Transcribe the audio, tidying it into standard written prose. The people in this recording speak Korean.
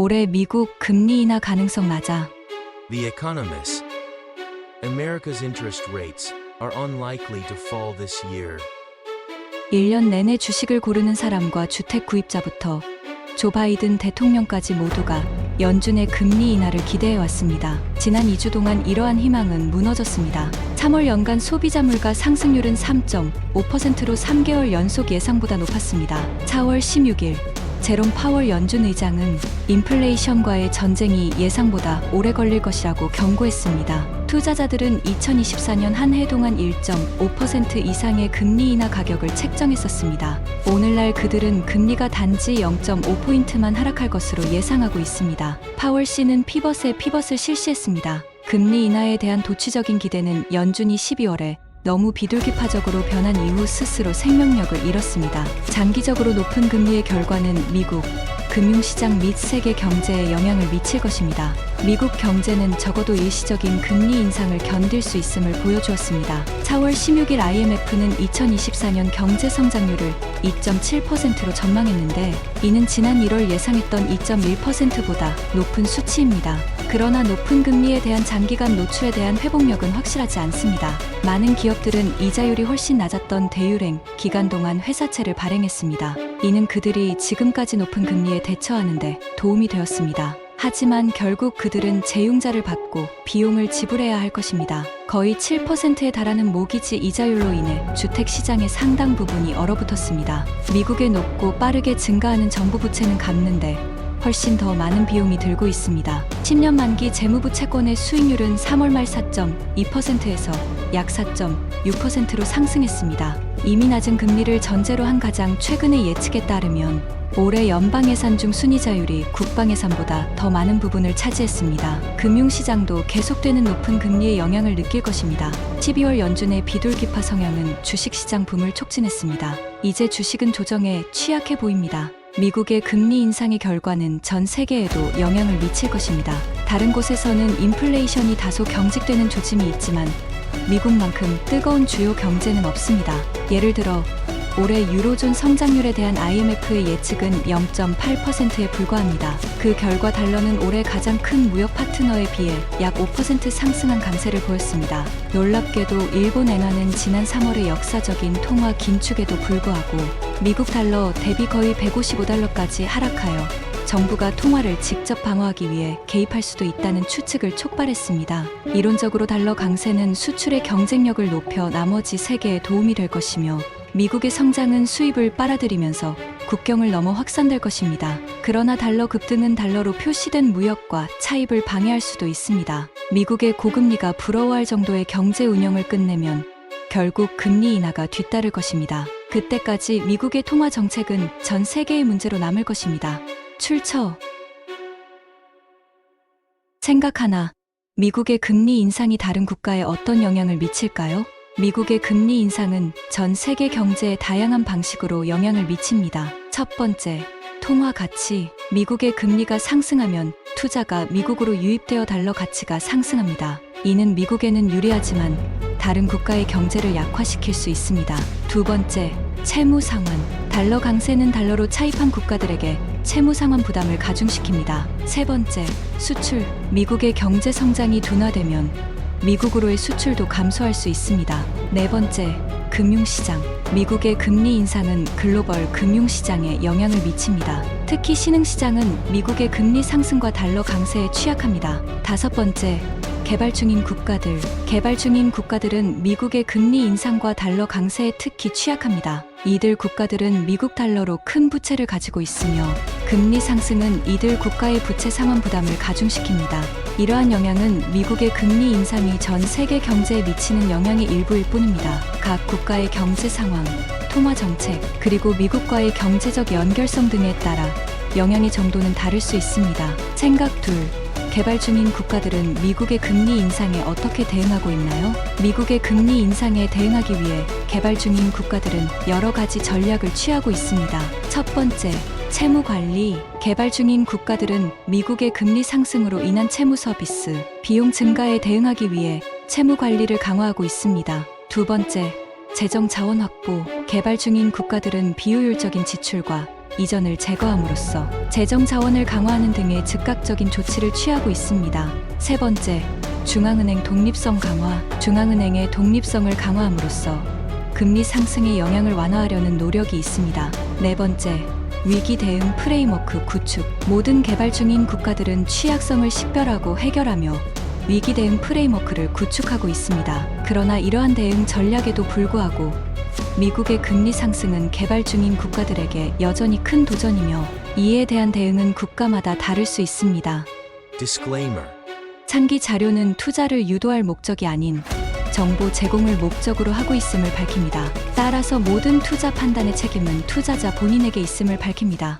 올해 미국 금리 인하 가능성 낮아. The Economist. America's interest rates are unlikely to fall this year. 1년 내내 주식을 고르는 사람과 주택 구입자부터 조 바이든 대통령까지 모두가 연준의 금리 인하를 기대해왔습니다. 지난 2주 동안 이러한 희망은 무너졌습니다. 3월 연간 소비자 물가 상승률은 3.5%로 3개월 연속 예상보다 높았습니다. 4월 16일 제롬 파월 연준 의장은 인플레이션과의 전쟁이 예상보다 오래 걸릴 것이라고 경고했습니다. 투자자들은 2024년 한 해 동안 1.5% 이상의 금리 인하 가격을 책정했었습니다. 오늘날 그들은 금리가 단지 0.5포인트만 하락할 것으로 예상하고 있습니다. 파월 씨는 피벗을 실시했습니다. 금리 인하에 대한 도취적인 기대는 연준이 12월에 너무 비둘기파적으로 변한 이후 스스로 생명력을 잃었습니다. 장기적으로 높은 금리의 결과는 미국 금융시장 및 세계 경제에 영향을 미칠 것입니다. 미국 경제는 적어도 일시적인 금리 인상을 견딜 수 있음을 보여주었습니다. 4월 16일 IMF는 2024년 경제 성장률을 2.7%로 전망했는데 이는 지난 1월 예상했던 2.1%보다 높은 수치입니다. 그러나 높은 금리에 대한 장기간 노출에 대한 회복력은 확실하지 않습니다. 많은 기업들은 이자율이 훨씬 낮았던 대유행 기간 동안 회사채를 발행했습니다. 이는 그들이 지금까지 높은 금리에 대처하는 데 도움이 되었습니다. 하지만 결국 그들은 재융자를 받고 비용을 지불해야 할 것입니다. 거의 7%에 달하는 모기지 이자율로 인해 주택시장의 상당 부분이 얼어붙었습니다. 미국의 높고 빠르게 증가하는 정부 부채는 갚는데 훨씬 더 많은 비용이 들고 있습니다. 10년 만기 재무부 채권의 수익률은 3월 말 4.2%에서 약 4.6%로 상승했습니다. 이미 낮은 금리를 전제로 한 가장 최근의 예측에 따르면 올해 연방예산 중 순이자율이 국방예산보다 더 많은 부분을 차지했습니다. 금융시장도 계속되는 높은 금리의 영향을 느낄 것입니다. 12월 연준의 비둘기파 성향은 주식시장 붐을 촉진했습니다. 이제 주식은 조정에 취약해 보입니다. 미국의 금리 인상의 결과는 전 세계에도 영향을 미칠 것입니다. 다른 곳에서는 인플레이션이 다소 경직되는 조짐이 있지만 미국만큼 뜨거운 주요 경제는 없습니다. 예를 들어 올해 유로존 성장률에 대한 IMF의 예측은 0.8%에 불과합니다. 그 결과 달러는 올해 가장 큰 무역 파트너에 비해 약 5% 상승한 강세를 보였습니다. 놀랍게도 일본 엔화는 지난 3월의 역사적인 통화 긴축에도 불구하고 미국 달러 대비 거의 155달러까지 하락하여 정부가 통화를 직접 방어하기 위해 개입할 수도 있다는 추측을 촉발했습니다. 이론적으로 달러 강세는 수출의 경쟁력을 높여 나머지 세계에 도움이 될 것이며 미국의 성장은 수입을 빨아들이면서 국경을 넘어 확산될 것입니다. 그러나 달러 급등은 달러로 표시된 무역과 차입을 방해할 수도 있습니다. 미국의 고금리가 부러워할 정도의 경제 운영을 끝내면 결국 금리 인하가 뒤따를 것입니다. 그때까지 미국의 통화 정책은 전 세계의 문제로 남을 것입니다. 출처 생각하나 미국의 금리 인상이 다른 국가에 어떤 영향을 미칠까요? 미국의 금리 인상은 전 세계 경제에 다양한 방식으로 영향을 미칩니다. 첫 번째, 통화 가치. 미국의 금리가 상승하면 투자가 미국으로 유입되어 달러 가치가 상승합니다. 이는 미국에는 유리하지만 다른 국가의 경제를 약화시킬 수 있습니다. 두 번째, 채무 상환. 달러 강세는 달러로 차입한 국가들에게 채무 상환 부담을 가중시킵니다. 세 번째, 수출. 미국의 경제 성장이 둔화되면 미국으로의 수출도 감소할 수 있습니다. 네 번째, 금융시장. 미국의 금리 인상은 글로벌 금융시장에 영향을 미칩니다. 특히 신흥시장은 미국의 금리 상승과 달러 강세에 취약합니다. 다섯 번째, 개발 중인 국가들. 개발 중인 국가들은 미국의 금리 인상과 달러 강세에 특히 취약합니다. 이들 국가들은 미국 달러로 큰 부채를 가지고 있으며 금리 상승은 이들 국가의 부채 상환 부담을 가중시킵니다. 이러한 영향은 미국의 금리 인상이 전 세계 경제에 미치는 영향의 일부일 뿐입니다. 각 국가의 경제 상황, 통화 정책, 그리고 미국과의 경제적 연결성 등에 따라 영향의 정도는 다를 수 있습니다. 생각 둘. 개발 중인 국가들은 미국의 금리 인상에 어떻게 대응하고 있나요? 미국의 금리 인상에 대응하기 위해 개발 중인 국가들은 여러 가지 전략을 취하고 있습니다. 첫 번째, 채무 관리. 개발 중인 국가들은 미국의 금리 상승으로 인한 채무 서비스, 비용 증가에 대응하기 위해 채무 관리를 강화하고 있습니다. 두 번째, 재정 자원 확보. 개발 중인 국가들은 비효율적인 지출과 이전을 제거함으로써 재정 자원을 강화하는 등의 즉각적인 조치를 취하고 있습니다. 세 번째, 중앙은행 독립성 강화. 중앙은행의 독립성을 강화함으로써 금리 상승의 영향을 완화하려는 노력이 있습니다. 네 번째, 위기 대응 프레임워크 구축. 모든 개발 중인 국가들은 취약성을 식별하고 해결하며 위기 대응 프레임워크를 구축하고 있습니다. 그러나 이러한 대응 전략에도 불구하고 미국의 금리 상승은 개발 중인 국가들에게 여전히 큰 도전이며 이에 대한 대응은 국가마다 다를 수 있습니다. Disclaimer. 참기 자료는 투자를 유도할 목적이 아닌 정보 제공을 목적으로 하고 있음을 밝힙니다. 따라서 모든 투자 판단의 책임은 투자자 본인에게 있음을 밝힙니다.